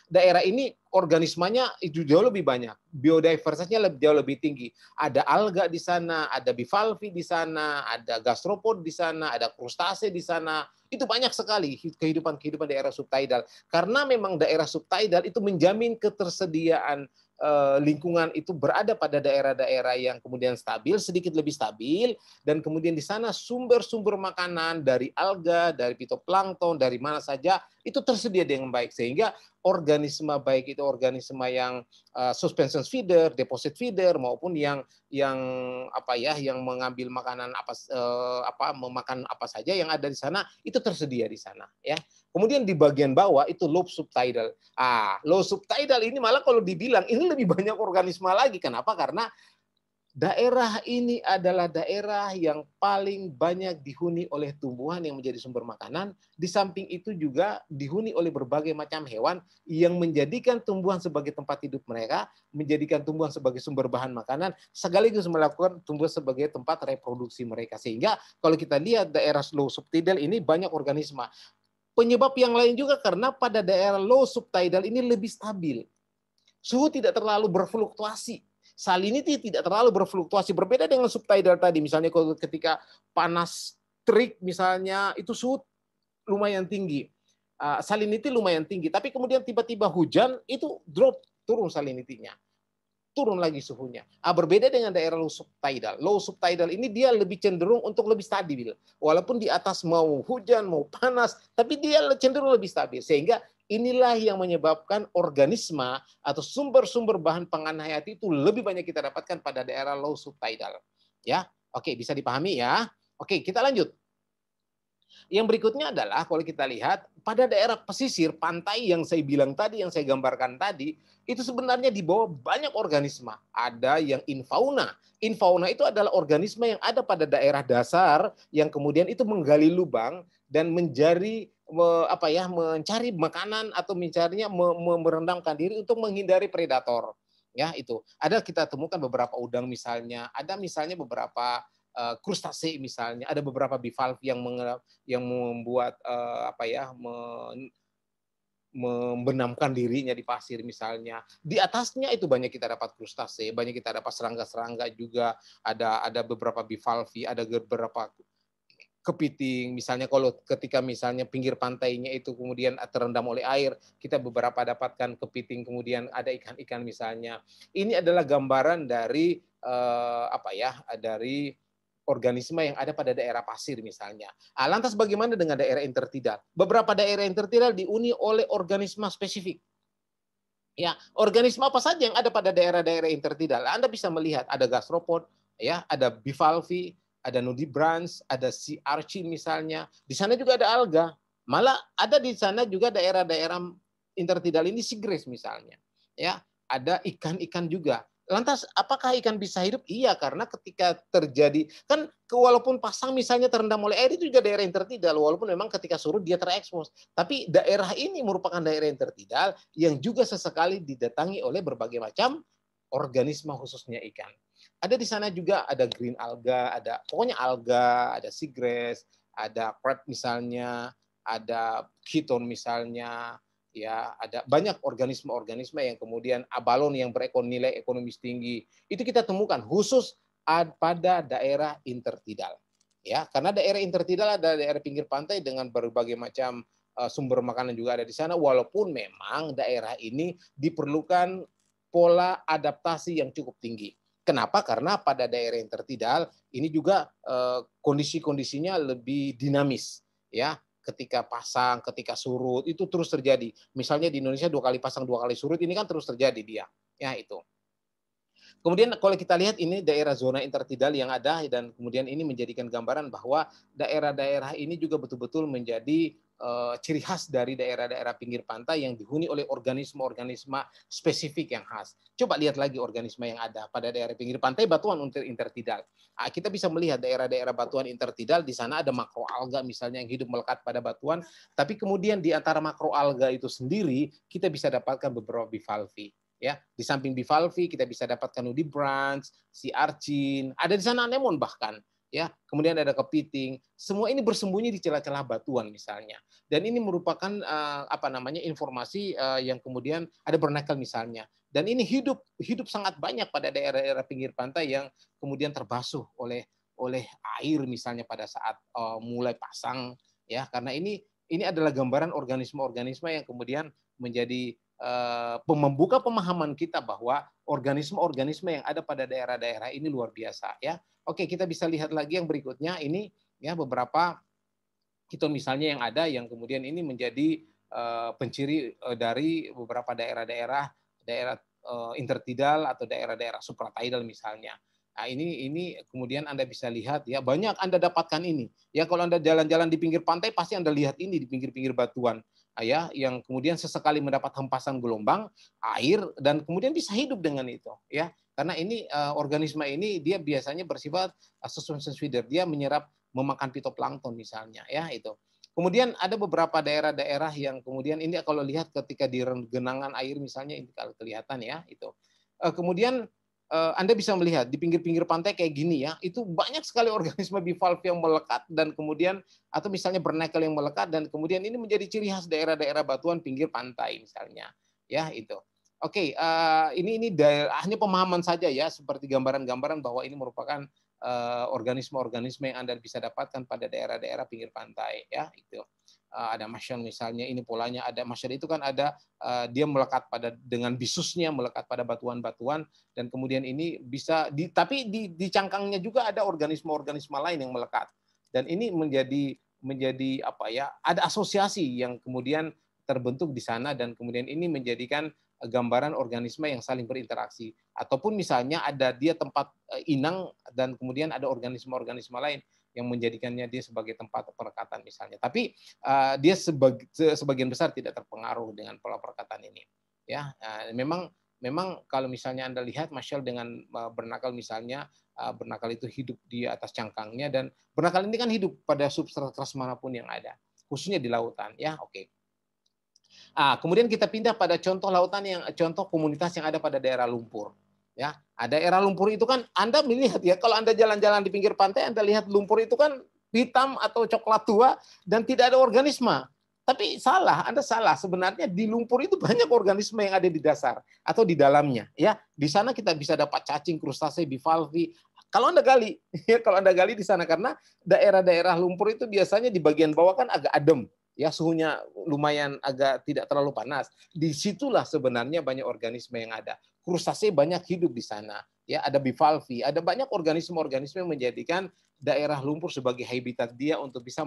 Daerah ini organismenya itu jauh lebih banyak, biodiversitasnya jauh lebih tinggi. Ada alga di sana, ada bivalvi di sana, ada gastropod di sana, ada krustase di sana. Itu banyak sekali kehidupan daerah subtidal. Karena memang daerah subtidal itu menjamin ketersediaan lingkungan itu berada pada daerah-daerah yang kemudian stabil, sedikit lebih stabil, dan kemudian di sana sumber-sumber makanan dari alga, dari fitoplankton, dari mana saja itu tersedia dengan baik, sehingga organisme, baik itu organisme yang suspension feeder, deposit feeder, maupun yang yang mengambil makanan memakan apa saja yang ada di sana, itu tersedia di sana ya. Kemudian di bagian bawah itu low subtidal. Low subtidal ini malah kalau dibilang ini lebih banyak organisme lagi. Kenapa? Karena daerah ini adalah daerah yang paling banyak dihuni oleh tumbuhan yang menjadi sumber makanan. Di samping itu juga dihuni oleh berbagai macam hewan yang menjadikan tumbuhan sebagai tempat hidup mereka, menjadikan tumbuhan sebagai sumber bahan makanan, sekaligus melakukan tumbuhan sebagai tempat reproduksi mereka. Sehingga kalau kita lihat daerah low subtidal ini banyak organisme. Penyebab yang lain juga karena pada daerah low subtidal ini lebih stabil. Suhu tidak terlalu berfluktuasi. Salinity tidak terlalu berfluktuasi. Berbeda dengan subtidal tadi. Misalnya kalau ketika panas terik misalnya, itu suhu lumayan tinggi. Salinity lumayan tinggi. Tapi kemudian tiba-tiba hujan, itu drop, turun salinity-nya. Turun lagi suhunya. Berbeda dengan daerah low subtidal. Low subtidal ini dia lebih cenderung untuk lebih stabil. Walaupun di atas mau hujan, mau panas, tapi dia cenderung lebih stabil. Sehingga inilah yang menyebabkan organisme atau sumber-sumber bahan pangan hayati itu lebih banyak kita dapatkan pada daerah low subtidal. Ya, oke, bisa dipahami ya. Oke, kita lanjut. Yang berikutnya adalah kalau kita lihat pada daerah pesisir pantai yang saya bilang tadi, yang saya gambarkan tadi, itu sebenarnya di bawah banyak organisme. Ada yang infauna. Infauna itu adalah organisme yang ada pada daerah dasar yang kemudian itu menggali lubang dan mencari makanan atau merendamkan diri untuk menghindari predator. Ya, itu. Ada kita temukan beberapa udang misalnya, ada misalnya beberapa krustase misalnya, ada beberapa bivalve yang membuat membenamkan dirinya di pasir misalnya. Di atasnya itu banyak kita dapat krustase, banyak kita dapat serangga-serangga juga, ada beberapa bivalve, ada beberapa kepiting. Misalnya kalau ketika misalnya pinggir pantainya itu kemudian terendam oleh air, kita beberapa dapatkan kepiting, kemudian ada ikan-ikan misalnya. Ini adalah gambaran dari dari organisme yang ada pada daerah pasir misalnya. Lantas bagaimana dengan daerah intertidal? Beberapa daerah intertidal dihuni oleh organisme spesifik. Ya, organisme apa saja yang ada pada daerah-daerah intertidal? Anda bisa melihat ada gastropod, ya, ada bivalve, ada nudibranch, ada sea urchin misalnya. Di sana juga ada alga. Malah ada di sana juga daerah-daerah intertidal ini seagrass misalnya. Ya, ada ikan-ikan juga. Lantas apakah ikan bisa hidup? Iya, karena ketika terjadi kan walaupun pasang misalnya terendam oleh air itu juga daerah intertidal, walaupun memang ketika surut dia terekspos. Tapi daerah ini merupakan daerah intertidal yang juga sesekali didatangi oleh berbagai macam organisme khususnya ikan. Ada di sana juga ada green alga, ada pokoknya alga, ada seagrass, ada crab misalnya, ada chiton misalnya, ya ada banyak organisme-organisme yang kemudian abalone yang nilai ekonomis tinggi itu kita temukan khusus pada daerah intertidal ya karena daerah intertidal ada daerah pinggir pantai dengan berbagai macam sumber makanan juga ada di sana walaupun memang daerah ini diperlukan pola adaptasi yang cukup tinggi. Kenapa? Karena pada daerah intertidal ini juga kondisi-kondisinya lebih dinamis ya ketika pasang, ketika surut, itu terus terjadi. Misalnya di Indonesia 2 kali pasang, 2 kali surut, ini kan terus terjadi dia. Ya itu. Kemudian kalau kita lihat ini daerah zona intertidal yang ada dan kemudian ini menjadikan gambaran bahwa daerah-daerah ini juga betul-betul menjadi ciri khas dari daerah-daerah pinggir pantai yang dihuni oleh organisme-organisme spesifik yang khas. Coba lihat lagi organisme yang ada pada daerah pinggir pantai batuan intertidal. Kita bisa melihat daerah-daerah batuan intertidal di sana ada makroalga misalnya yang hidup melekat pada batuan, tapi kemudian di antara makroalga itu sendiri kita bisa dapatkan beberapa bivalve. Ya, di samping bivalve kita bisa dapatkan nudibranch, sea urchin, ada di sana anemon bahkan. Ya, kemudian ada kepiting. Semua ini bersembunyi di celah-celah batuan misalnya. Dan ini merupakan informasi yang kemudian ada bernakel misalnya. Dan ini hidup sangat banyak pada daerah-daerah pinggir pantai yang kemudian terbasuh oleh air misalnya pada saat mulai pasang ya karena ini adalah gambaran organisme-organisme yang kemudian menjadi membuka pemahaman kita bahwa organisme-organisme yang ada pada daerah-daerah ini luar biasa ya. Oke, kita bisa lihat lagi yang berikutnya ini ya beberapa kita misalnya yang ada yang kemudian ini menjadi penciri dari beberapa daerah intertidal atau daerah-daerah supratidal misalnya. Nah, ini kemudian Anda bisa lihat ya, banyak Anda dapatkan ini. Ya, kalau Anda jalan-jalan di pinggir pantai pasti Anda lihat ini di pinggir-pinggir batuan. Ya, yang kemudian sesekali mendapat hempasan gelombang air dan kemudian bisa hidup dengan itu, ya. Karena ini organisme ini dia biasanya bersifat suspension feeder, dia memakan fitoplankton misalnya, ya itu. Kemudian ada beberapa daerah-daerah yang kemudian ini kalau lihat ketika di genangan air misalnya ini kalau kelihatan ya itu. Kemudian Anda bisa melihat di pinggir-pinggir pantai kayak gini ya, itu banyak sekali organisme bivalve yang melekat dan kemudian atau misalnya bernacle yang melekat dan kemudian ini menjadi ciri khas daerah-daerah batuan pinggir pantai misalnya. Ya, itu. Oke, ini hanya pemahaman saja ya, seperti gambaran-gambaran bahwa ini merupakan organisme-organisme yang Anda bisa dapatkan pada daerah-daerah pinggir pantai ya itu. Ada masyal misalnya, ini polanya ada masyal itu kan ada dia melekat pada dengan bisusnya melekat pada batuan-batuan dan kemudian ini bisa tapi di cangkangnya juga ada organisme-organisme lain yang melekat dan ini menjadi apa ya, ada asosiasi yang kemudian terbentuk di sana dan kemudian ini menjadikan gambaran organisme yang saling berinteraksi ataupun misalnya ada dia tempat inang dan kemudian ada organisme-organisme lain yang menjadikannya dia sebagai tempat perekatan misalnya. Tapi dia sebagian besar tidak terpengaruh dengan pola perekatan ini. Ya, memang kalau misalnya Anda lihat masyal dengan bernakal misalnya, bernakal itu hidup di atas cangkangnya dan bernakal ini kan hidup pada substrat keras manapun yang ada, khususnya di lautan ya. Oke. Kemudian kita pindah pada contoh lautan contoh komunitas yang ada pada daerah lumpur. Ya, daerah lumpur itu kan Anda melihat ya, kalau Anda jalan-jalan di pinggir pantai, Anda lihat lumpur itu kan hitam atau coklat tua dan tidak ada organisme. Tapi Anda salah. Sebenarnya di lumpur itu banyak organisme yang ada di dasar atau di dalamnya. Ya, di sana kita bisa dapat cacing, krustase, bivalvi. Kalau Anda gali, ya, kalau Anda gali di sana karena daerah-daerah lumpur itu biasanya di bagian bawah kan agak adem ya, suhunya lumayan agak tidak terlalu panas. Disitulah sebenarnya banyak organisme yang ada. Krustase banyak hidup di sana. Ya, ada bivalvi, ada banyak organisme-organisme yang menjadikan daerah lumpur sebagai habitat dia untuk bisa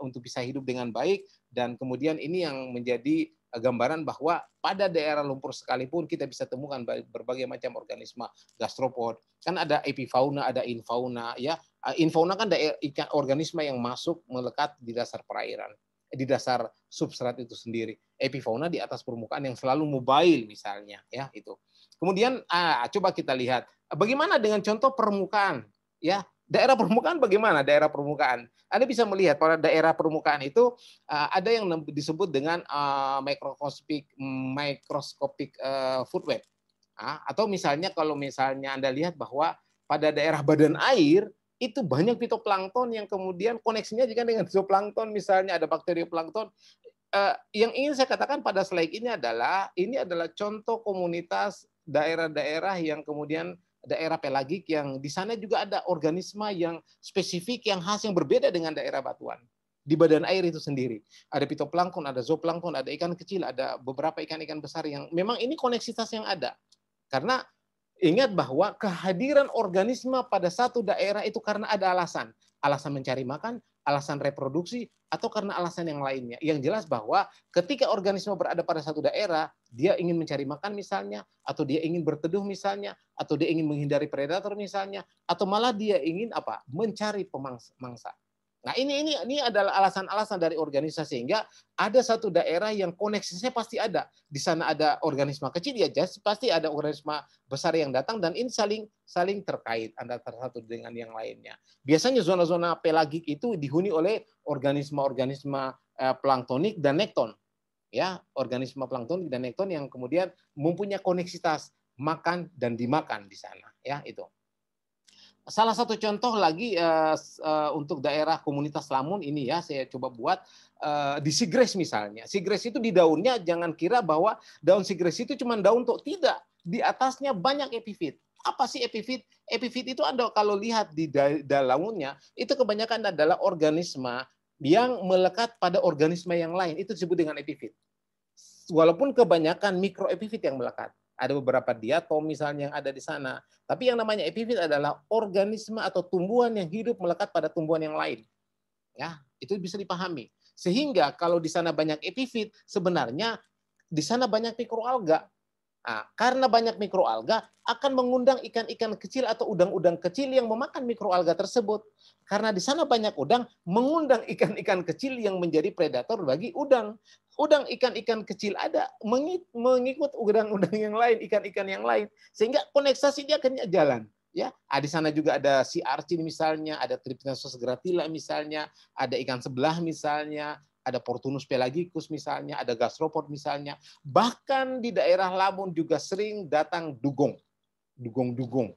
untuk bisa hidup dengan baik dan kemudian ini yang menjadi gambaran bahwa pada daerah lumpur sekalipun kita bisa temukan berbagai macam organisme gastropod. Kan ada epifauna, ada infauna ya. Infauna kan ikan organisme yang masuk melekat di dasar perairan, di dasar substrat itu sendiri. Epifauna di atas permukaan yang selalu mobile misalnya, ya itu. Kemudian coba kita lihat bagaimana dengan contoh permukaan, ya. Daerah permukaan bagaimana? Daerah permukaan. Anda bisa melihat pada daerah permukaan itu ada yang disebut dengan microscopic food web. Atau misalnya kalau misalnya Anda lihat bahwa pada daerah badan air itu banyak fitoplankton yang kemudian koneksinya juga dengan zooplankton, misalnya ada bakterioplankton. Yang ingin saya katakan pada slide ini adalah contoh komunitas daerah-daerah yang kemudian daerah pelagik yang di sana juga ada organisme yang spesifik, yang khas, yang berbeda dengan daerah batuan. Di badan air itu sendiri. Ada fitoplankton, ada zooplankton, ada ikan kecil, ada beberapa ikan-ikan besar yang memang ini koneksitas yang ada. Karena ingat bahwa kehadiran organisme pada satu daerah itu karena ada alasan. Alasan mencari makan, alasan reproduksi, atau karena alasan yang lainnya. Yang jelas bahwa ketika organisme berada pada satu daerah, dia ingin mencari makan misalnya, atau dia ingin berteduh misalnya, atau dia ingin menghindari predator misalnya, atau malah dia ingin mencari pemangsa. Nah, ini adalah alasan-alasan dari organisasi sehingga ada satu daerah yang koneksinya pasti ada. Di sana ada organisme kecil ya, pasti ada organisme besar yang datang dan ini saling terkait antara satu dengan yang lainnya. Biasanya zona-zona pelagik itu dihuni oleh organisme-organisme planktonik dan nekton. Ya, organisme planktonik dan nekton yang kemudian mempunyai koneksitas makan dan dimakan di sana, ya itu. Salah satu contoh lagi untuk daerah komunitas lamun ini ya, saya coba buat di sigres misalnya. Sigres itu di daunnya jangan kira bahwa daun sigres itu cuma daun tok, tidak. Di atasnya banyak epifit. Apa sih epifit? Epifit itu Anda kalau lihat di daunnya itu kebanyakan adalah organisme yang melekat pada organisme yang lain. Itu disebut dengan epifit. Walaupun kebanyakan mikroepifit yang melekat. Ada beberapa diatom misalnya yang ada di sana. Tapi yang namanya epifit adalah organisme atau tumbuhan yang hidup melekat pada tumbuhan yang lain. Ya, itu bisa dipahami. Sehingga kalau di sana banyak epifit, sebenarnya di sana banyak mikroalga. Nah, karena banyak mikroalga akan mengundang ikan-ikan kecil atau udang-udang kecil yang memakan mikroalga tersebut. Karena di sana banyak udang, mengundang ikan-ikan kecil yang menjadi predator bagi udang. Udang ikan-ikan kecil ada mengikut udang-udang yang lain, ikan-ikan yang lain, sehingga koneksasi dia akan jalan. Ya, di sana juga ada sea urchin misalnya, ada Trypnosophis gratila misalnya, ada ikan sebelah misalnya, ada Portunus pelagicus misalnya, ada gastropod misalnya. Bahkan di daerah Lampung juga sering datang dugong, dugong-dugong,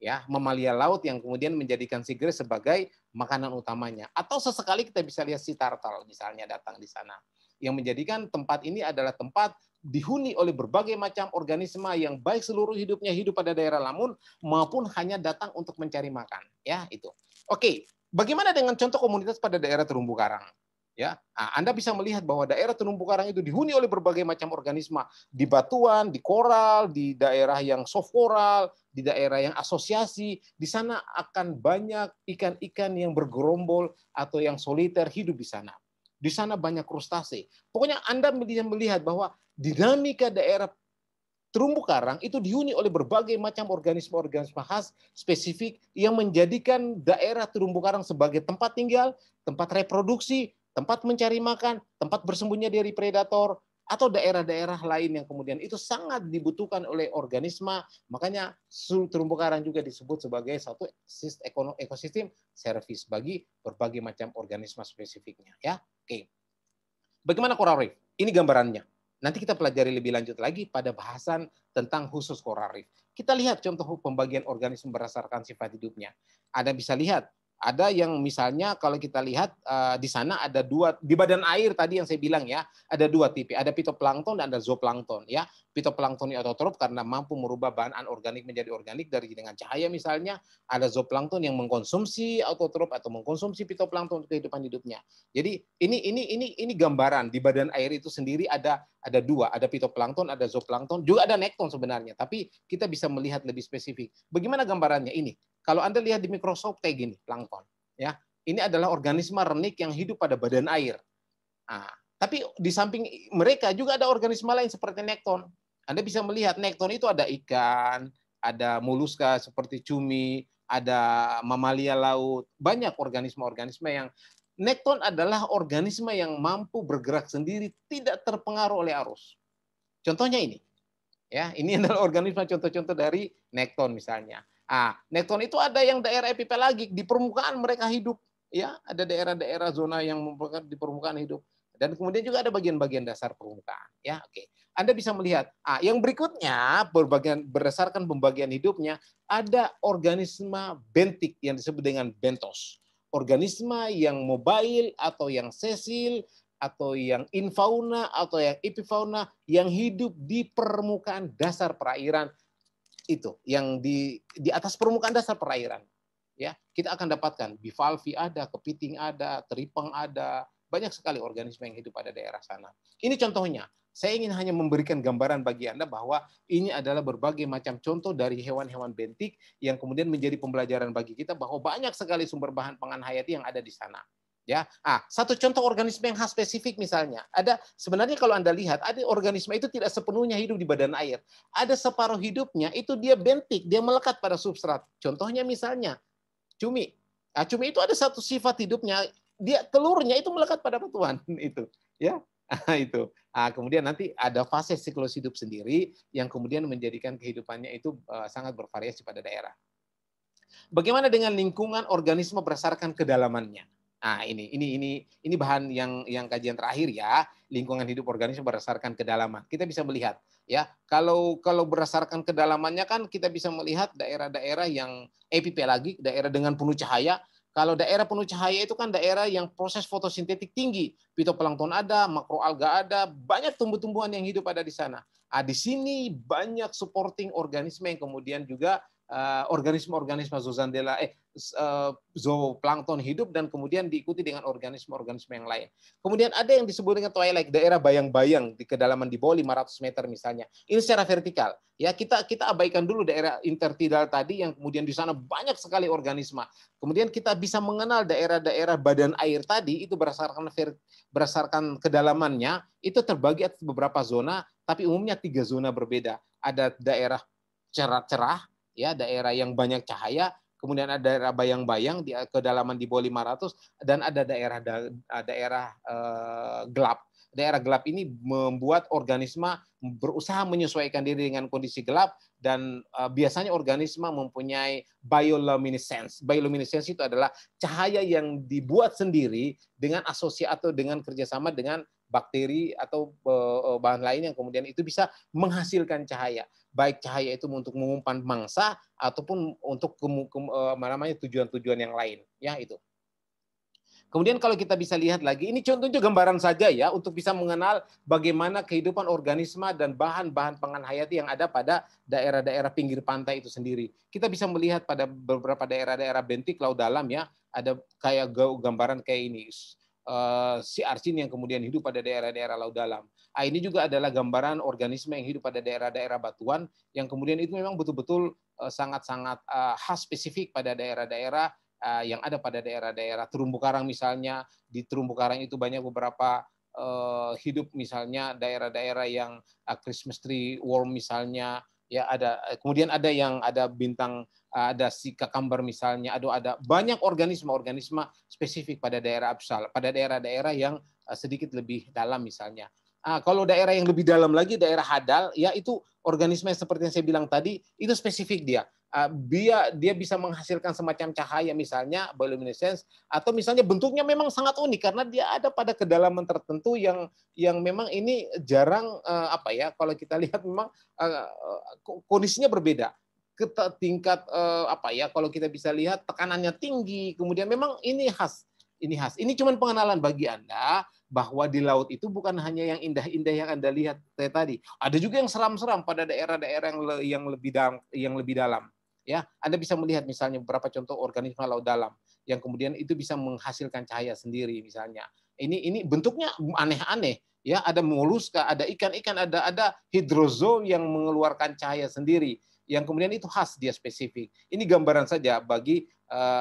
ya, mamalia laut yang kemudian menjadikan sigres sebagai makanan utamanya. Atau sesekali kita bisa lihat si tartal misalnya datang di sana, yang menjadikan tempat ini adalah tempat dihuni oleh berbagai macam organisme yang baik seluruh hidupnya hidup pada daerah Lamun maupun hanya datang untuk mencari makan. Ya, itu. Oke, bagaimana dengan contoh komunitas pada daerah terumbu karang? Ya, Anda bisa melihat bahwa daerah terumbu karang itu dihuni oleh berbagai macam organisme, di batuan, di koral, di daerah yang soft coral, di daerah yang asosiasi. Di sana akan banyak ikan-ikan yang bergerombol atau yang soliter hidup di sana. Di sana banyak krustase. Pokoknya Anda melihat bahwa dinamika daerah terumbu karang itu dihuni oleh berbagai macam organisme-organisme khas spesifik yang menjadikan daerah terumbu karang sebagai tempat tinggal, tempat reproduksi, tempat mencari makan, tempat bersembunyi dari predator, atau daerah-daerah lain yang kemudian itu sangat dibutuhkan oleh organisme. Makanya terumbu karang juga disebut sebagai satu ekosistem service bagi berbagai macam organisme spesifiknya. Ya, oke. Bagaimana coral reef? Ini gambarannya. Nanti kita pelajari lebih lanjut lagi pada bahasan tentang khusus coral reef. Kita lihat contoh pembagian organisme berdasarkan sifat hidupnya. Anda bisa lihat, ada yang misalnya kalau kita lihat di sana ada dua, di badan air tadi yang saya bilang ya, ada dua tipe, ada pitoplankton dan ada zooplankton ya. Pitoplankton itu autotrof karena mampu merubah bahan anorganik menjadi organik dari dengan cahaya misalnya. Ada zooplankton yang mengkonsumsi autotrof atau mengkonsumsi pitoplankton untuk kehidupan hidupnya. Jadi ini gambaran di badan air itu sendiri ada dua, ada pitoplankton, ada zooplankton, juga ada nekton sebenarnya. Tapi kita bisa melihat lebih spesifik. Bagaimana gambarannya ini? Kalau Anda lihat di Microsoft kayak gini, plankton, ya. Ini adalah organisme renik yang hidup pada badan air. Nah, tapi di samping mereka juga ada organisme lain seperti nekton. Anda bisa melihat nekton itu ada ikan, ada moluska seperti cumi, ada mamalia laut, banyak organisme-organisme yang nekton adalah organisme yang mampu bergerak sendiri, tidak terpengaruh oleh arus. Contohnya ini. Ya, ini adalah organisme contoh-contoh dari nekton misalnya. Nekton itu ada yang daerah epipelagik, di permukaan mereka hidup, ya, ada daerah-daerah zona yang di permukaan hidup. Dan kemudian juga ada bagian-bagian dasar permukaan, ya. Oke. Anda bisa melihat, yang berikutnya berdasarkan pembagian hidupnya ada organisme bentik yang disebut dengan bentos. Organisme yang mobile atau yang sesil atau yang infauna atau yang epifauna yang hidup di permukaan dasar perairan itu, yang di atas permukaan dasar perairan. Ya, kita akan dapatkan bivalvi ada, kepiting ada, teripang ada, banyak sekali organisme yang hidup pada daerah sana. Ini contohnya. Saya ingin hanya memberikan gambaran bagi Anda bahwa ini adalah berbagai macam contoh dari hewan-hewan bentik yang kemudian menjadi pembelajaran bagi kita bahwa banyak sekali sumber bahan pangan hayati yang ada di sana. Ya, satu contoh organisme yang khas spesifik misalnya, ada sebenarnya kalau Anda lihat, ada organisme itu tidak sepenuhnya hidup di badan air. Ada separuh hidupnya itu dia bentik, dia melekat pada substrat. Contohnya misalnya cumi. Cumi itu ada satu sifat hidupnya, dia telurnya itu melekat pada batuan itu, ya. Itu. Kemudian nanti ada fase siklus hidup sendiri yang kemudian menjadikan kehidupannya itu sangat bervariasi pada daerah. Bagaimana dengan lingkungan organisme berdasarkan kedalamannya? Ini bahan yang kajian terakhir ya, lingkungan hidup organisme berdasarkan kedalaman. Kita bisa melihat ya, kalau berdasarkan kedalamannya kan kita bisa melihat daerah-daerah yang epipelagik, daerah dengan penuh cahaya. Kalau daerah penuh cahaya itu kan daerah yang proses fotosintetik tinggi, fitoplankton ada, makroalga ada, banyak tumbuh-tumbuhan yang hidup ada di sana. Di sini banyak supporting organisme yang kemudian juga organisme-organisme zooplankton hidup dan kemudian diikuti dengan organisme-organisme yang lain. Kemudian ada yang disebut dengan twilight, daerah bayang-bayang di kedalaman di bawah 500 meter misalnya. Ini secara vertikal. Ya, kita abaikan dulu daerah intertidal tadi yang kemudian di sana banyak sekali organisme. Kemudian kita bisa mengenal daerah-daerah badan air tadi itu berdasarkan kedalamannya itu terbagi atas beberapa zona, tapi umumnya 3 zona berbeda. Ada daerah cerah, ya, daerah yang banyak cahaya, kemudian ada daerah bayang-bayang di kedalaman di bawah 500 dan ada daerah gelap. Daerah gelap ini membuat organisme berusaha menyesuaikan diri dengan kondisi gelap dan biasanya organisme mempunyai bioluminescence. Bioluminescence itu adalah cahaya yang dibuat sendiri dengan asosiasi atau dengan kerjasama dengan bakteri atau bahan lain yang kemudian itu bisa menghasilkan cahaya. Baik cahaya itu untuk mengumpan mangsa ataupun untuk tujuan-tujuan yang lain, ya itu. Kemudian kalau kita bisa lihat lagi, ini contohnya gambaran saja ya untuk bisa mengenal bagaimana kehidupan organisme dan bahan-bahan pangan hayati yang ada pada daerah-daerah pinggir pantai itu sendiri. Kita bisa melihat pada beberapa daerah-daerah bentik laut dalam ya, ada kayak gambaran kayak ini. Si arsin yang kemudian hidup pada daerah-daerah laut dalam. Ini juga adalah gambaran organisme yang hidup pada daerah-daerah batuan yang kemudian itu memang betul-betul sangat-sangat khas spesifik pada daerah-daerah yang ada pada daerah-daerah terumbu karang misalnya. Di terumbu karang itu banyak beberapa hidup misalnya daerah-daerah yang Christmas tree worm misalnya, ya ada. Kemudian ada yang ada bintang, ada si kakamber misalnya, ada banyak organisme spesifik pada daerah absal, pada daerah-daerah yang sedikit lebih dalam misalnya. Kalau daerah yang lebih dalam lagi, daerah hadal, ya itu organisme seperti yang saya bilang tadi, itu spesifik dia. Dia bisa menghasilkan semacam cahaya misalnya bioluminescence, atau misalnya bentuknya memang sangat unik karena dia ada pada kedalaman tertentu yang memang ini jarang kalau kita lihat memang kondisinya berbeda. Tingkat kalau kita bisa lihat tekanannya tinggi, kemudian memang ini khas. Ini cuma pengenalan bagi Anda bahwa di laut itu bukan hanya yang indah-indah yang Anda lihat tadi. Ada juga yang seram-seram pada daerah-daerah yang lebih dalam. Ya, Anda bisa melihat misalnya beberapa contoh organisme laut dalam yang kemudian itu bisa menghasilkan cahaya sendiri misalnya. Ini bentuknya aneh-aneh ya, ada moluska, ada ikan-ikan, ada hidrozoa yang mengeluarkan cahaya sendiri yang kemudian itu khas dia spesifik. Ini gambaran saja bagi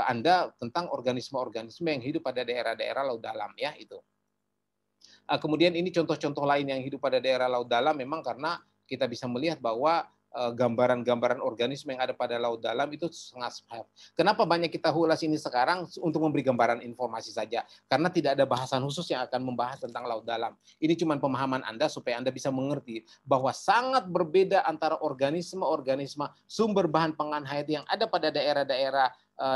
Anda tentang organisme-organisme yang hidup pada daerah-daerah laut dalam ya itu. Kemudian ini contoh-contoh lain yang hidup pada daerah laut dalam memang karena kita bisa melihat bahwa gambaran-gambaran organisme yang ada pada laut dalam itu sangat. Kenapa banyak kita ulas ini sekarang untuk memberi gambaran informasi saja? Karena tidak ada bahasan khusus yang akan membahas tentang laut dalam. Ini cuma pemahaman Anda supaya Anda bisa mengerti bahwa sangat berbeda antara organisme-organisme sumber bahan pangan hayati yang ada pada daerah-daerah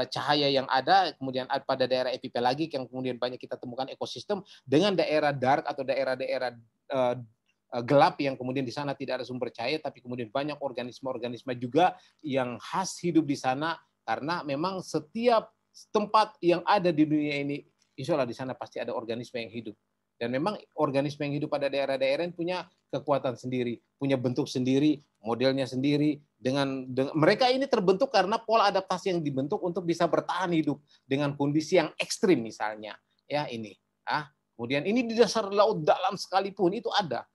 cahaya yang ada, kemudian pada daerah epipelagik yang kemudian banyak kita temukan ekosistem, dengan daerah dark atau daerah-daerah gelap yang kemudian di sana tidak ada sumber cahaya, tapi kemudian banyak organisme-organisme juga yang khas hidup di sana karena memang setiap tempat yang ada di dunia ini, insya Allah di sana pasti ada organisme yang hidup. Dan memang organisme yang hidup pada daerah-daerah ini punya kekuatan sendiri, punya bentuk sendiri, modelnya sendiri. Dengan mereka ini terbentuk karena pola adaptasi yang dibentuk untuk bisa bertahan hidup dengan kondisi yang ekstrim misalnya. Ya ini. Kemudian ini di dasar laut dalam sekalipun itu ada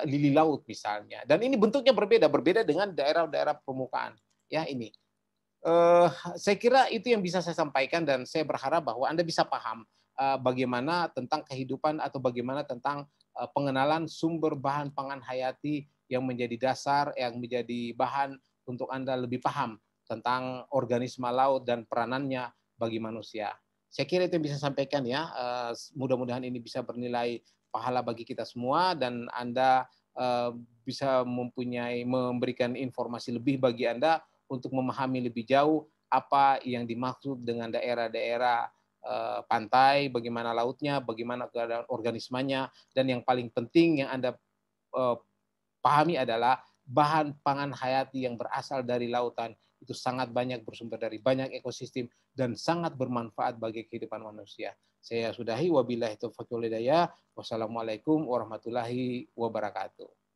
lili laut misalnya, dan ini bentuknya berbeda dengan daerah-daerah permukaan ya ini. Saya kira itu yang bisa saya sampaikan dan saya berharap bahwa Anda bisa paham bagaimana tentang kehidupan atau bagaimana tentang pengenalan sumber bahan pangan hayati yang menjadi dasar, yang menjadi bahan untuk Anda lebih paham tentang organisme laut dan peranannya bagi manusia. Saya kira itu yang bisa saya sampaikan ya. Mudah-mudahan ini bisa bernilai pahala bagi kita semua dan Anda bisa memberikan informasi lebih bagi Anda untuk memahami lebih jauh apa yang dimaksud dengan daerah-daerah pantai, bagaimana lautnya, bagaimana keadaan organismenya, dan yang paling penting yang Anda pahami adalah bahan pangan hayati yang berasal dari lautan itu sangat banyak, bersumber dari banyak ekosistem dan sangat bermanfaat bagi kehidupan manusia. Saya sudahi, wabillahi taufiq wal hidayah. Wassalamualaikum warahmatullahi wabarakatuh.